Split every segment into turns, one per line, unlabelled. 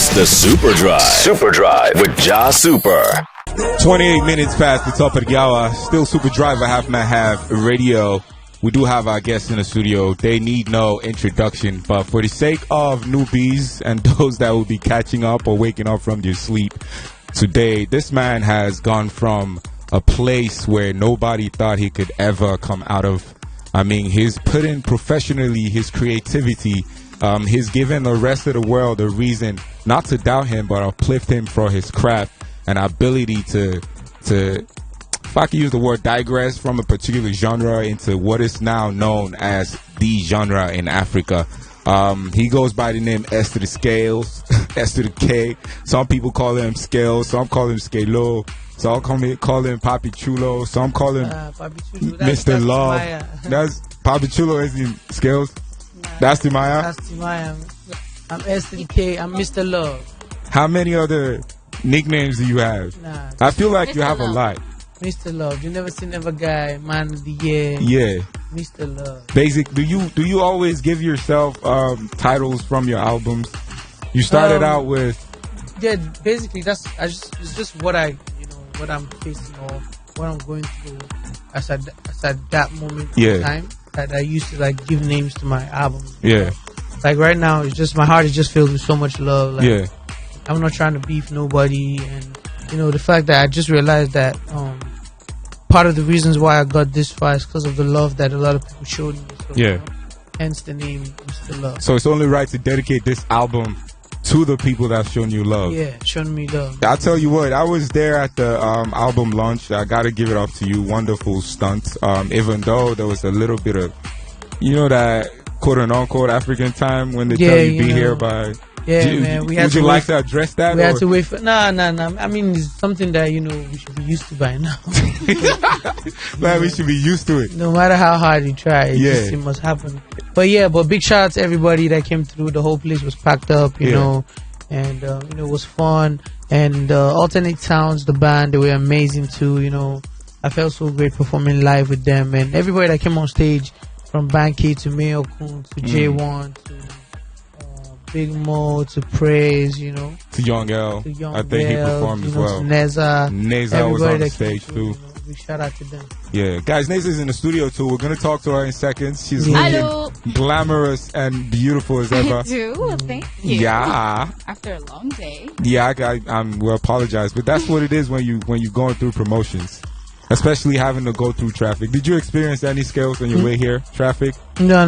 It's the SuperDrive with jahsuper.
28 minutes past the top of the hour. Still SuperDrive at Half Man Half Radio. We do have our guests in the studio. They need no introduction, but for the sake of newbies and those that will be catching up or waking up from their sleep today, this man has gone from a place where nobody thought he could ever come out of. I mean, he's put in professionally his creativity. He's given the rest of the world a reason not to doubt him, but uplift him for his craft and ability to, if I can use the word, digress from a particular genre into what is now known as the genre in Africa. He goes by the name S to the Scales, S to the K. Some people call him Skales, some call him Scalo, some call him Papi Chulo, some call him Mr. Love. That's Papi Chulo, is he Scales? That's Timaya?
That's Timaya. I'm S to the K. I'm Mr. Love.
How many other nicknames do you have?
Nah,
I feel like
Mr.
you have
Love.
a lot.
Mr. Love. You never seen never guy, man of the year.
Yeah.
Mr. Love.
Basic. Do you always give yourself titles from your albums? You started out with.
Yeah, basically it's just what what I'm facing or what I'm going through as at that moment in time. That I used to like give names to my albums.
Yeah.
Like right now, it's just my heart is just filled with so much love. Like,
Yeah.
I'm not trying to beef nobody, and the fact that I just realized that part of the reasons why I got this far is because of the love that a lot of people showed me. So,
Yeah.
Hence the name Mr. Love.
So it's only right to dedicate this album to the people that have shown you love.
Yeah, showing me love.
I'll tell you what, I was there at the album launch. I gotta give it up to you. Wonderful stunt. Even though there was a little bit of, that quote unquote African time when they tell you be here by.
Yeah, man.
Would you like to address that?
We had to wait for. Nah. I mean, it's something that we should be used to by now.
Man, we should be used to it.
No matter how hard you try, it must happen. But big shout out to everybody that came through. The whole place was packed up, you know, and it was fun. And Alternate Sounds, the band, they were amazing too. I felt so great performing live with them, and everybody that came on stage, from Banky to Mayo Kun to J1 to Big Mo to Praise,
to Young L. I think he performed as well.
Neza
was on the stage too.
Big shout out to them.
Yeah, guys, Neza's in the studio too. We're gonna talk to her in seconds. She's looking glamorous and beautiful as ever.
I do. Thank you.
Yeah.
After a long day.
Yeah, we apologize, but that's what it is when you're going through promotions, especially having to go through traffic. Did you experience any Scales on your way here? Traffic?
No.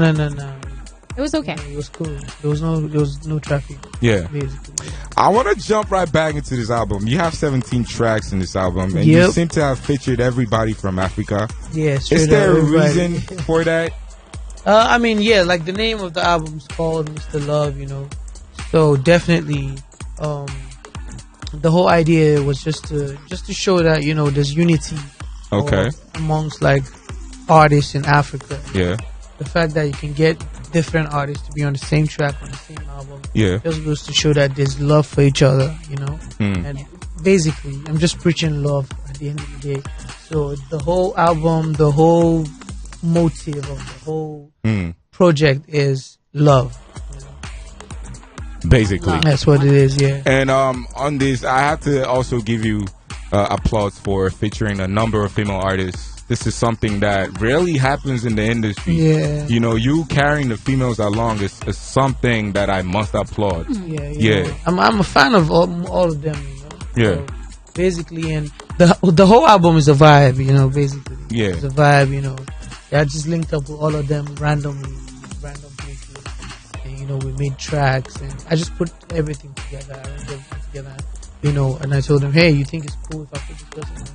It was okay.
It was cool. There was no traffic.
Yeah.
Basically.
I want to jump right back into this album. You have 17 tracks in this album, and you seem to have featured everybody from Africa.
Yeah,
is there a reason for that?
Like the name of the album is called Mr. Love, So definitely, the whole idea was just to show that there's unity. Amongst like artists in Africa.
Yeah.
The fact that you can get different artists to be on the same track on the same album just goes to show that there's love for each other, And basically, I'm just preaching love at the end of the day. So the whole album, the whole motive of the whole project is love.
Basically,
that's what it is. Yeah.
And on this, I have to also give you applause for featuring a number of female artists. This is something that rarely happens in the industry.
Yeah.
You carrying the females along is something that I must applaud.
Yeah. I'm a fan of all of them.
Yeah.
So basically, and the whole album is a vibe. Basically.
Yeah.
It's a vibe. I just linked up with all of them randomly, random places, and we made tracks, and I just put everything together. I arranged everything together. And I told them, hey, you think it's cool if I put this person on?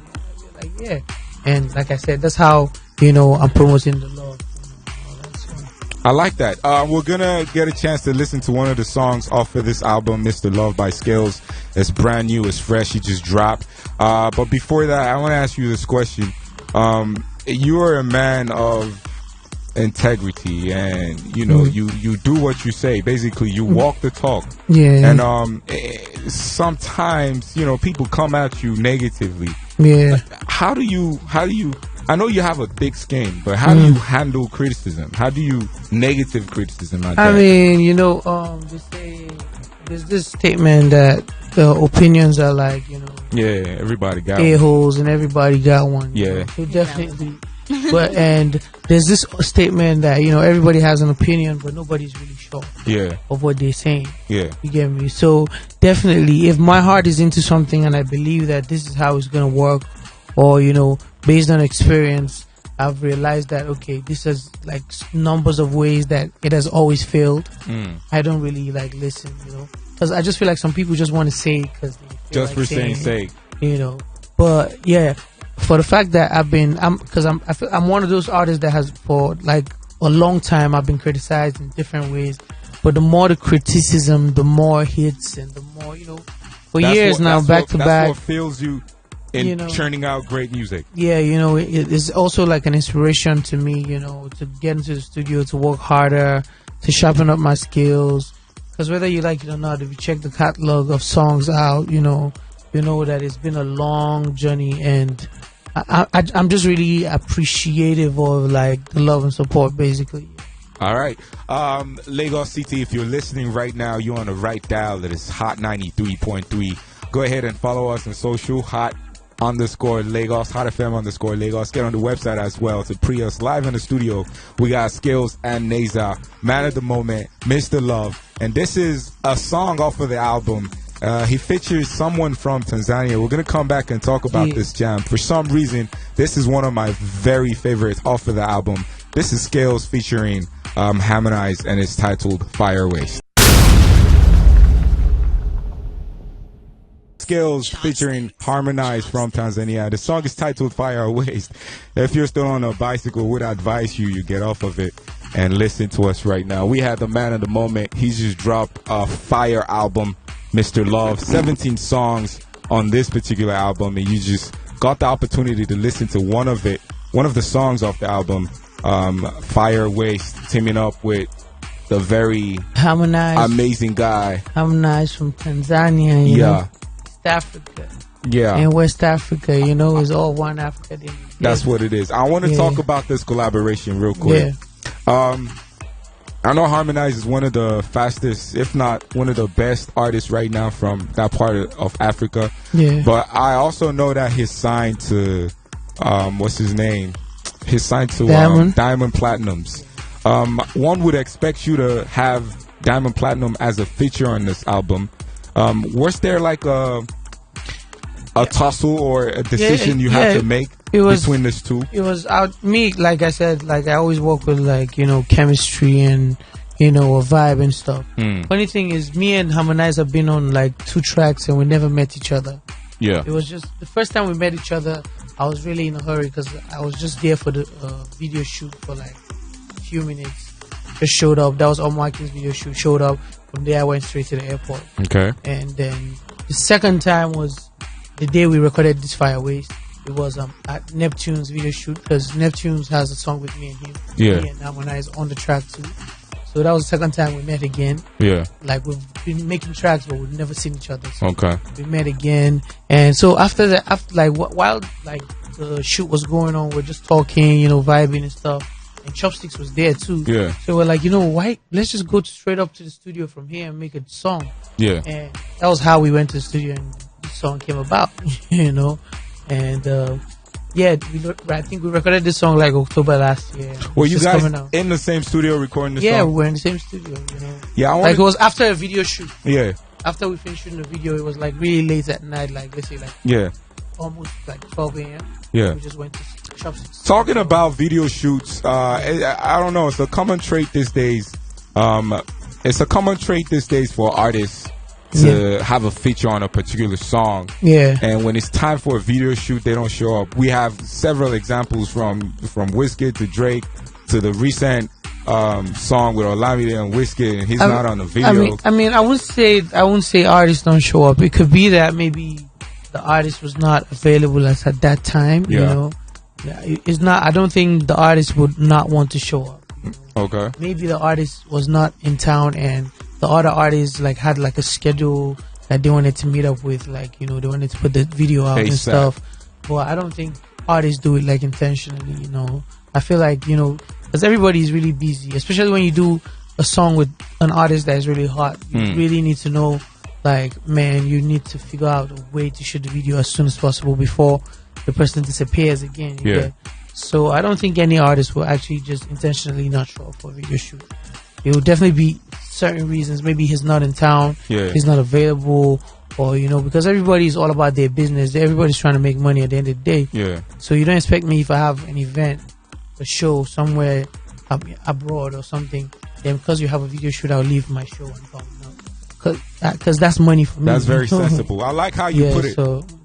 They're like, yeah. And like I said, that's how, I'm promoting the love.
I like that. We're going to get a chance to listen to one of the songs off of this album, Mr. Love by Skales. It's brand new. It's fresh. It just dropped. But before that, I want to ask you this question. You are a man of integrity, and, you do what you say. Basically, you walk the talk.
Yeah.
And sometimes, people come at you negatively.
Yeah.
How do you I know you have a thick skin, but how do you handle criticism? How do you negative criticism like that?
They say there's this statement that the opinions are like,
everybody got
a-holes and everybody got one.
Yeah.
So definitely. But and there's this statement that everybody has an opinion, but nobody's really sure of what they're saying.
Yeah,
you get me. So definitely, if my heart is into something and I believe that this is how it's gonna work, or based on experience, I've realized that okay, this is like numbers of ways that it has always failed. I don't really like listen, because I just feel like some people just want to say because
just like for saying sake,
But yeah. For the fact that I'm one of those artists that has for like a long time I've been criticized in different ways, but the more the criticism, the more hits, and the more for years now back to back.
That's what fills you in churning out great music.
Yeah, it's also like an inspiration to me, to get into the studio, to work harder, to sharpen up my skills. Because whether you like it or not, if you check the catalog of songs out, you know that it's been a long journey, and I'm just really appreciative of like the love and support, basically.
All right, Lagos City, if you're listening right now, you're on the right dial. That is Hot 93.3. Go ahead and follow us on social, Hot_Lagos, Hot FM _Lagos. Get on the website as well to pre us live in the studio. We got Skales and Neza, Man of the Moment, Mr. Love, and this is a song off of the album. He features someone from Tanzania. We're going to come back and talk about this jam. For some reason, this is one of my very favorites off of the album. This is Skales featuring Harmonize, and it's titled Fire Waste. Skales featuring Harmonize from Tanzania. The song is titled Fire Waste. If you're still on a bicycle, would advise you get off of it and listen to us right now. We had the Man of the Moment. He's just dropped a fire album, Mr. Love, 17 songs on this particular album, and you just got the opportunity to listen to one of the songs off the album, Fire Waste, teaming up with the very amazing guy
Harmonize from Tanzania. East Africa. In West Africa, it's all one Africa.
That's what it is. I want to talk about this collaboration real quick. I know Harmonize is one of the fastest, if not one of the best artists right now from that part of Africa.
Yeah.
But I also know that he's signed to, what's his name? He's signed to Diamond Platinums. One would expect you to have Diamond Platinum as a feature on this album. Was there like a tussle or a decision you had to make between these two?
It was me, like I said, like I always work with like, chemistry and, a vibe and stuff. Funny thing is, me and Harmonize have been on like 2 tracks and we never met each other.
Yeah.
It was just the first time we met each other, I was really in a hurry because I was just there for the video shoot for like a few minutes. Just showed up. That was on Markin's video shoot. Showed up. From there, I went straight to the airport.
Okay.
And then the second time was the day we recorded this Fire Waste. It was at Neptune's video shoot because Neptune's has a song with me and him.
Yeah.
Me and Harmonize on the track too. So that was the second time we met again.
Yeah.
Like we've been making tracks, but we've never seen each other. So
okay.
We met again, and so after that, while like the shoot was going on, we're just talking, vibing and stuff. And Chopsticks was there too.
Yeah.
So we're like, why? Let's just go straight up to the studio from here and make a song.
Yeah.
And that was how we went to the studio and the song came about. And I think we recorded this song like October last year.
Were you guys in the same studio recording this song?
Yeah, we were in the same studio.
Yeah,
it was after a video shoot.
Yeah.
After we finished shooting the video, it was like really late at night, like let's say almost like 12 a.m.
Yeah.
We just went to Chopsticks.
Talking about video shoots, I don't know, it's a common trait these days. It's a common trait these days for artists to have a feature on a particular song.
Yeah.
And when it's time for a video shoot, they don't show up. We have several examples from Wizkid to Drake to the recent song with Olamide and Wizkid, and he's not on the video.
I wouldn't say artists don't show up. It could be that maybe the artist was not available at that time.
Yeah.
It's not. I don't think the artist would not want to show up.
Okay.
Maybe the artist was not in town, and the other artists like had like a schedule that they wanted to meet up with, like they wanted to put the video out and stuff. But I don't think artists do it like intentionally. I feel like because everybody is really busy, especially when you do a song with an artist that is really hot, you really need to know, like, man, you need to figure out a way to shoot the video as soon as possible before the person disappears again. You get? So I don't think any artist will actually just intentionally not show up for a video shoot. It will definitely be certain reasons. Maybe he's not in town, he's not available, or, you know, because everybody's all about their business. Everybody's trying to make money at the end of the day. Yeah. So you don't expect me, if I have an event, a show somewhere abroad or something, then because you have a video shoot, I'll leave my show and come. Because that's money for me.
That's very sensible. I like how you put it.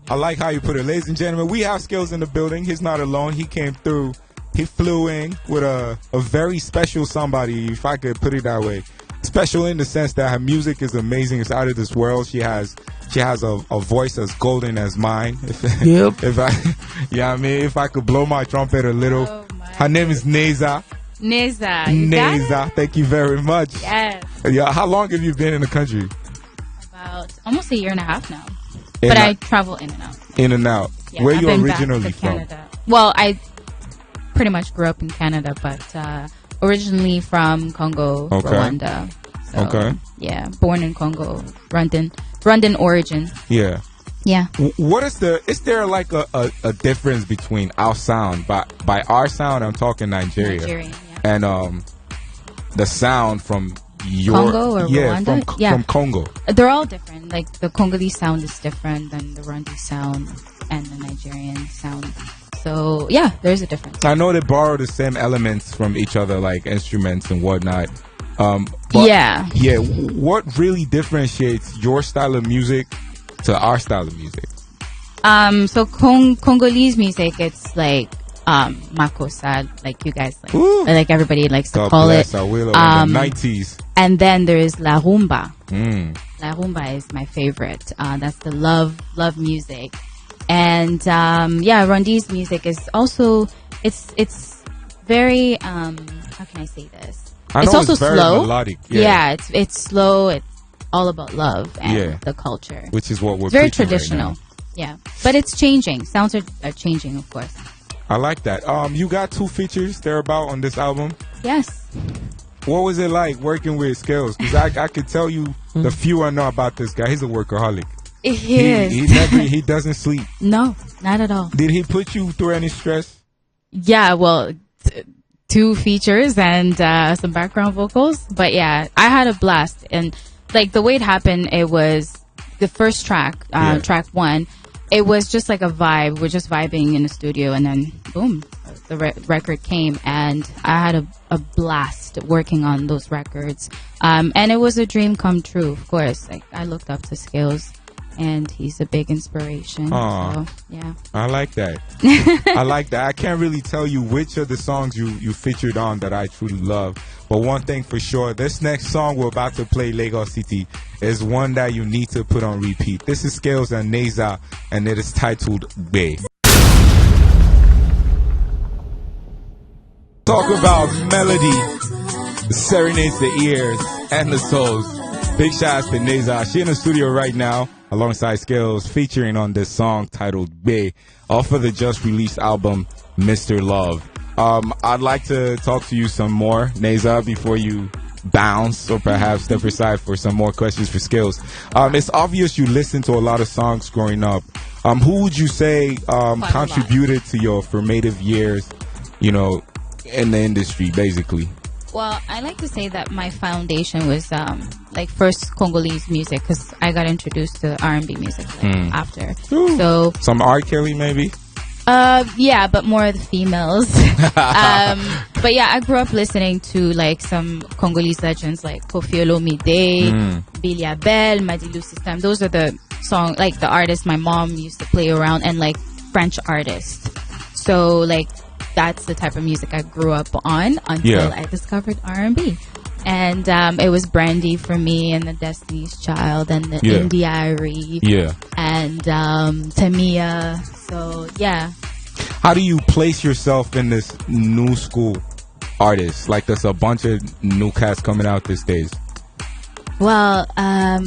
I like how you put it. Ladies and gentlemen, we have Skales in the building. He's not alone. He came through. He flew in with a very special somebody, if I could put it that way. Special in the sense that her music is amazing. It's out of this world. She has a voice as golden as mine. If I could blow my trumpet a little. Her name is Neza.
Neza.
Thank you very much.
Yes.
Yeah. How long have you been in the country?
About almost a year and a half now. But I travel in and out.
In and out.
Yeah,
Where
I've
you
been
originally
back to
from?
Canada. Well, I pretty much grew up in Canada, but originally from Congo, Rwanda. So, yeah, born in Congo, Rwandan origin.
Yeah.
Yeah.
What is is there like a difference between our sound, by our sound I'm talking Nigerian, and the sound from
Congo or Rwanda?
From Congo?
They're all different. Like the Congolese sound is different than the Rwandan sound and the Nigerian sound. So yeah, there's a difference.
I know they borrow the same elements from each other, like instruments and whatnot.
Yeah.
What really differentiates your style of music to our style of music?
So Congolese music, it's like makosa, like you guys like everybody likes to call it.
In the 90s.
And then there is la rumba. La rumba is my favorite. That's the love music. And Rwandese music is also it's very how can I say this? It's also
very
slow.
Melodic.
Yeah, it's slow. It's all about love and the culture,
which is what we're
very traditional. Right, yeah, but it's changing. Sounds are changing, of course.
I like that. You got 2 features thereabout on this album.
Yes.
What was it like working with Skales? Because I could tell you the few I know about this guy. He's a workaholic.
He is.
He doesn't sleep.
No, not at all.
Did he put you through any stress?
Yeah, well, 2 features and some background vocals. But yeah, I had a blast. And like the way it happened, it was the first track, track 1. It was just like a vibe. We're just vibing in the studio, and then boom, the record came, and I had a blast working on those records. And it was a dream come true, of course. Like I looked up to Skales, and he's a big inspiration. So, yeah.
I like that. I like that. I can't really tell you which of the songs you featured on that I truly love. But one thing for sure, this next song we're about to play, Lagos City, is one that you need to put on repeat. This is Skales and Neza, and it is titled Bay. Talk about melody, serenades the ears and the souls. Big shout out to Neza. She in the studio right now alongside Skales, featuring on this song titled Bay, off of the just released album Mr. Love. I'd like to talk to you some more, Neza, before you bounce or perhaps step aside for some more questions for Skales. It's obvious you listened to a lot of songs growing up. Who would you say contributed to your formative years, in the industry, basically?
Well, I like to say that my foundation was like first Congolese music, because I got introduced to R&B music after.
Ooh.
So
some R. Kelly, maybe.
Yeah, but more the females. But yeah, I grew up listening to like some Congolese legends like Koffi Olomide, Billy Abel, Madilu System. Those are the like the artists my mom used to play around, and like French artists. So like that's the type of music I grew up on until I discovered R&B. And it was Brandy for me, and the Destiny's Child, and the Indie Irie, and Tamia. So yeah.
How do you place yourself in this new school artist? Like there's a bunch of new cats coming out these days.
Well, I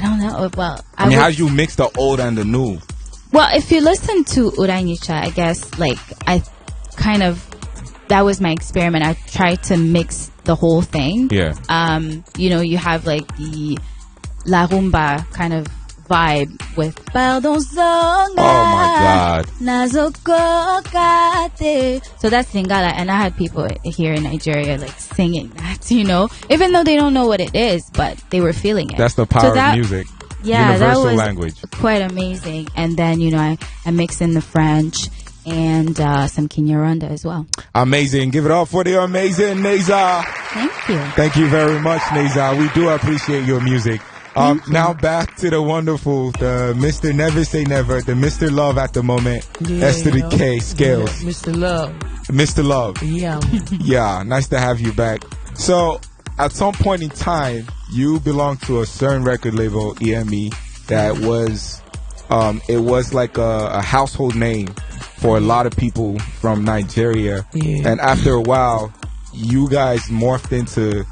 don't know. Well,
I mean, how do you mix the old and the new?
Well, if you listen to Uranicha, I guess like I kind of, that was my experiment. I tried to mix the whole thing.
Yeah.
You know, you have like the La Rumba kind of vibe with Pardon Zonga.
Oh my God.
Nazokokate. So that's Lingala, and I had people here in Nigeria like singing that, you know, even though they don't know what it is, but they were feeling it.
That's the power of music.
Yeah,
universal
that was
language.
Quite amazing. And then, you know, I mix in the French and some Kinyarwanda as well.
Amazing. Give it up for the amazing Neza.
Thank you.
Thank you very much, Neza. We do appreciate your music. Now back to the wonderful, the Mr. Never Say Never, the Mr. Love at the moment. S to the K, Scales.
Yeah, Mr. Love.
Mr. Love.
Yeah.
Yeah, nice to have you back. So, at some point in time, you belonged to a certain record label, EME, that was, it was like a household name for a lot of people from Nigeria.
Yeah.
And after a while, you guys morphed into,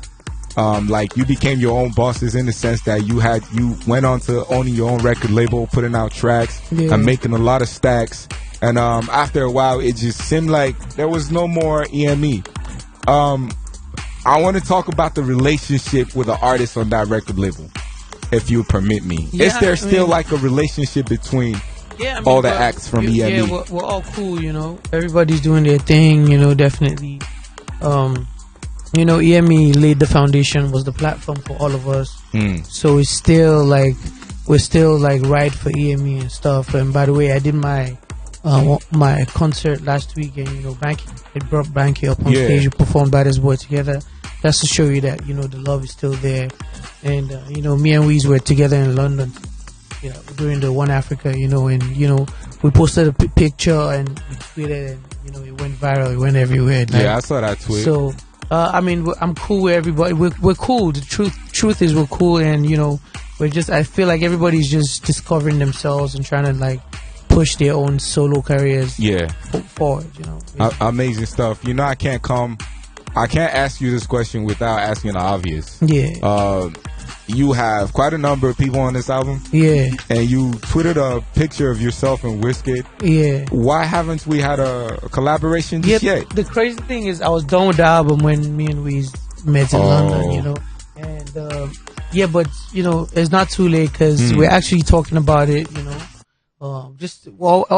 like, you became your own bosses in the sense that you went on to owning your own record label, putting out tracks and making a lot of stacks. And after a while, it just seemed like there was no more EME. I want to talk about the relationship with the artist on that record label, if you permit me.
Yeah,
Is there still like a relationship between all the acts from EME?
Yeah, we're all cool, you know. Everybody's doing their thing, you know, definitely. You know, EME laid the foundation, was the platform for all of us. So it's still like, we're still like right for EME and stuff. And by the way, I did my concert last week, and you know, it brought Banky up on stage. We performed Baddest Boy together. That's to show you that, you know, the love is still there. And you know, me and Weez were together in London, you know, during the One Africa, you know, and you know, we posted a picture and we tweeted, and you know, it went viral, it went everywhere.
Yeah, I saw that tweet.
So I mean, I'm cool with everybody. We're cool. The truth is we're cool, and you know, I feel like everybody's just discovering themselves and trying to like push their own solo careers forward, you know.
Amazing stuff. You know, I can't ask you this question without asking the obvious.
Yeah.
You have quite a number of people on this album.
Yeah.
And you tweeted a picture of yourself and Wizkid. Yeah. Why haven't we had a collaboration just yet?
The crazy thing is, I was done with the album when me and Weez met in London, you know. And but you know, it's not too late because we're actually talking about it, you know. All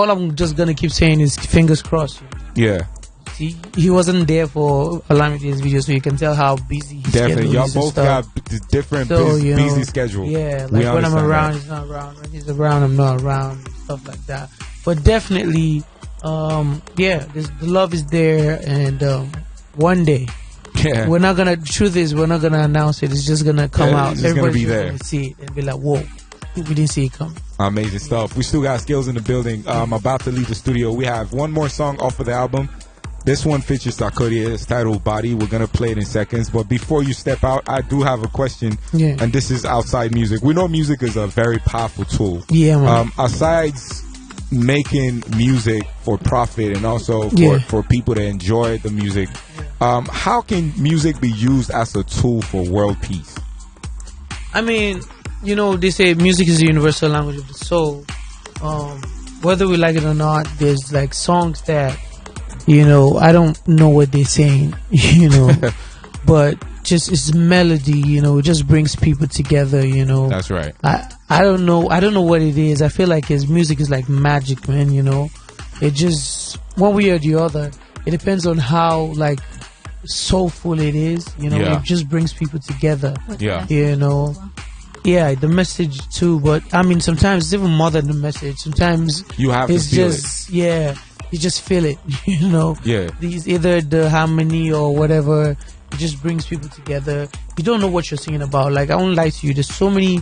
I'm just gonna keep saying is fingers crossed. You know? Yeah. See, he wasn't there for Alamide's video, so you can tell how busy he's
definitely. Y'all both got different busy schedule.
Yeah, like when I'm around, he's not around. When he's around, I'm not around. Stuff like that. But definitely, the love is there, and one day, we're not gonna. The truth is, we're not gonna announce it. It's just gonna come out. Everybody's gonna see it and be like, "Whoa, we didn't see it coming."
Amazing stuff. We still got Skales in the building. I'm about to leave the studio. We have one more song off of the album. This one features Sarkodie. It's titled Body. We're going to play it in seconds. But before you step out, I do have a question. Yeah. And this is outside music. We know music is a very powerful tool.
Yeah, man.
Aside making music for profit and also for people to enjoy the music, how can music be used as a tool for world peace?
I mean, you know, they say music is the universal language of the soul. Whether we like it or not, there's like songs that, you know, I don't know what they're saying, you know, but just it's melody, you know, it just brings people together, you know.
That's right.
I don't know what it is. I feel like his music is like magic, man, you know. It just, one way or the other, it depends on how like soulful it is, you know. It just brings people together.
Yeah.
You know. Yeah, the message too, but I mean sometimes it's even more than the message. Sometimes
you have to feel it.
Yeah. You just feel it, you know.
Yeah.
These either the harmony or whatever, it just brings people together. You don't know what you're singing about. Like, I won't lie to you. There's so many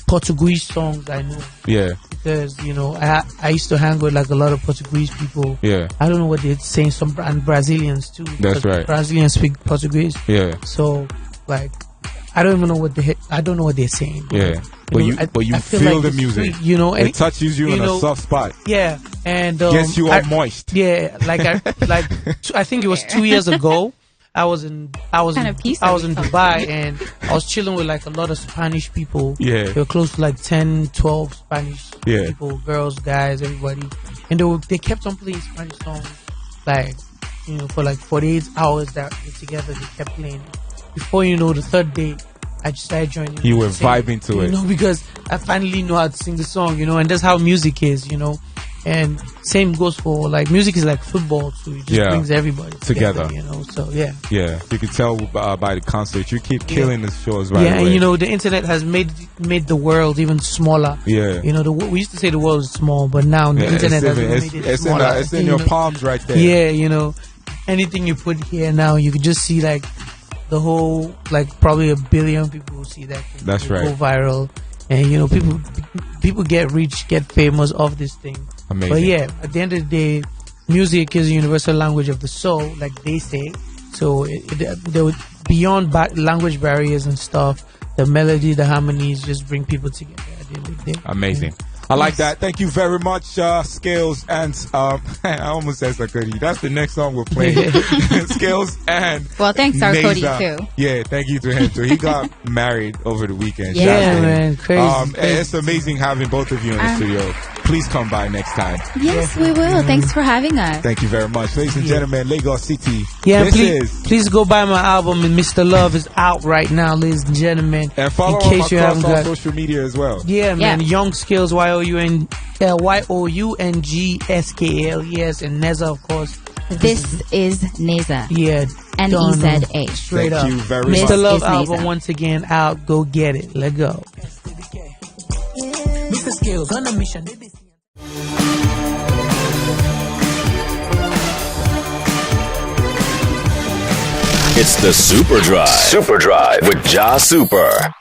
Portuguese songs I know.
Yeah.
Because, you know, I used to hang with like a lot of Portuguese people.
Yeah.
I don't know what they're saying. And Brazilians too.
That's right.
Brazilians speak Portuguese.
Yeah.
So, like, I don't even know what they're saying.
Yeah. But you feel like the music.
Sweet, you know,
it touches you in a soft spot.
Yeah. And
gets you all moist.
Yeah, I think it was 2 years ago. I was in Dubai, and I was chilling with like a lot of Spanish people.
Yeah.
They were close to like 10, 12 Spanish people, girls, guys, everybody. And they kept on playing Spanish songs. Like, for like 48 hours that we're together. They kept playing it. Before you know, the third day, I just started joining.
You were vibing to it.
Because I finally know how to sing the song, and that's how music is, And same goes for, like, music is like football too. It just brings everybody together. So yeah.
Yeah, you can tell by the concert. You keep killing the shows right
away.
Yeah,
and the internet has made the world even smaller.
Yeah.
We used to say the world is small, but now the internet has made it smaller.
It's in your palms right there.
Yeah, anything you put here now, you could just see, like, the whole, like, probably 1 billion people will see that thing.
That's right.
Go viral. And, people get rich, get famous off this thing.
Amazing.
But yeah, at the end of the day, music is a universal language of the soul, like they say. So beyond language barriers and stuff, the melody, the harmonies just bring people together at the end of the day.
Amazing. I like that. Thank you very much, Skales and I almost said Sarkodie. That's the next song we're playing. Skales and
thanks Sarkodie too.
Yeah, thank you to him too. He got married over the weekend.
Yeah, man, crazy.
It's amazing having both of you in the studio. Please come by next time.
Yes, we will. Thanks for having us.
Thank you very much. Ladies and gentlemen, Lagos City.
Yeah, please go buy my album, and Mr. Love is out right now, ladies and gentlemen.
And follow him across all social media as well.
Yeah, man. Young Skales, YOUNGSKL, yes, and Neza, of course.
This is Neza.
Yeah.
Neza.
Straight up.
Thank you very much.
Mr. Love album once again out. Go get it. Let's go. Mr. Skales on a mission.
It's the SuperDrive. SuperDrive with jahsuper.